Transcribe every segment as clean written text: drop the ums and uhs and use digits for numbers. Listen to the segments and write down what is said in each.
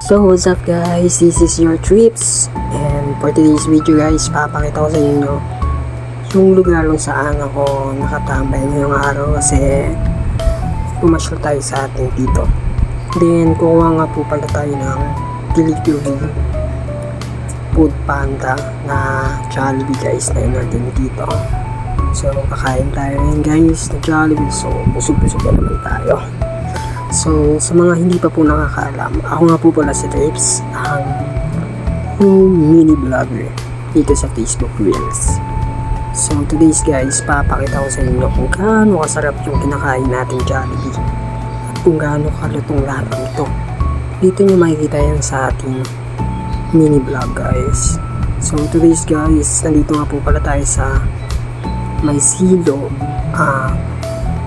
So what's up guys, this is your trips, and for today's video guys, papakita ko sa inyo yung lugar kung saan ako nakatambay ngayong araw kasi pumasyal tayo sa ating dito. Then kuha nga po pala tayo ng delivery food panda na Jollibee guys na yun natin dito. So kakain tayo ngayon guys na Jollibee, so busog-busog na naman tayo. So, sa mga hindi pa po nakakaalam, ako nga po pala si Trips, ang mini vlogger dito sa Facebook Reels. So, today's guys, papakita ko sa inyo kung gaano kasarap yung kinakain natin Jollibee at kung gaano kalutong lahat ng ito. Dito nyo makikita yan sa ating mini vlog guys. So, today's guys, nandito nga po pala tayo sa Maisilo,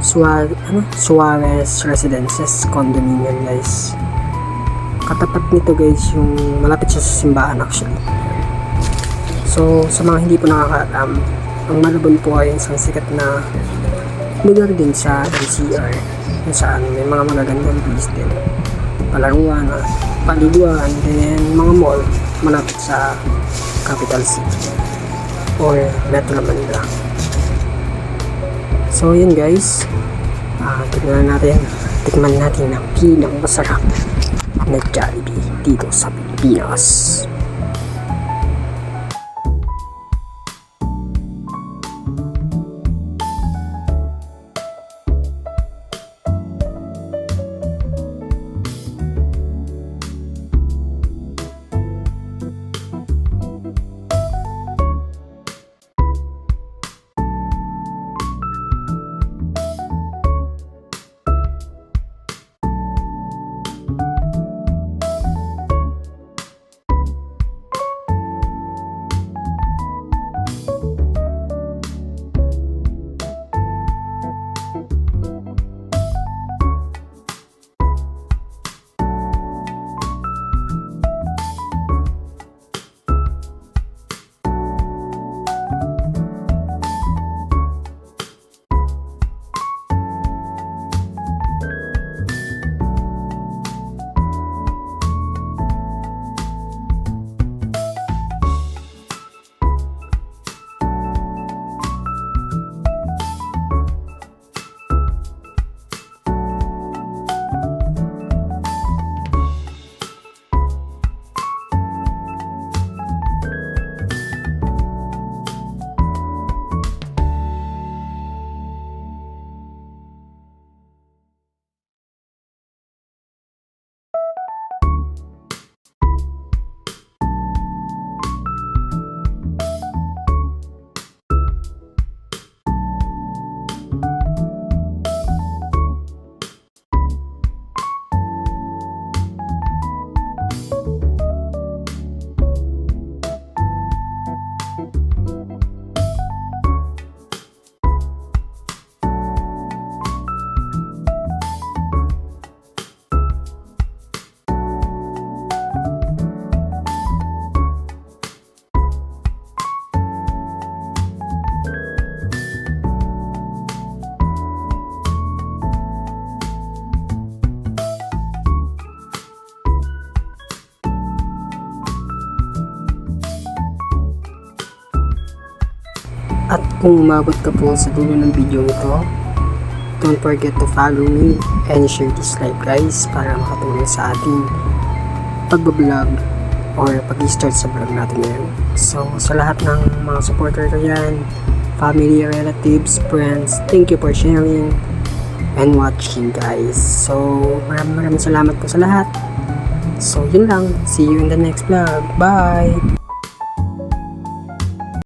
Suarez Residences Condominium guys. Katapat nito guys yung malapit siya sa simbahan actually. So sa mga hindi po nakakaalam, ang Malabon po ay isang sikat na lugar din sa NCR kung saan may mga magagandang place din, palaruan, paliguan, then mga mall malapit sa capital city or Metro Manila. So yun guys, tikman natin ang pinakamasarap na Jollibee dito sa Pilipinas. At kung umabot ka po sa dulo ng video ito, don't forget to follow me and share this live guys para makatulong sa ating pagbablog or pag-start sa vlog natin ngayon. So sa lahat ng mga supporter ko yan, family, relatives, friends, thank you for sharing and watching guys. So maraming salamat po sa lahat. So yun lang, see you in the next vlog. Bye!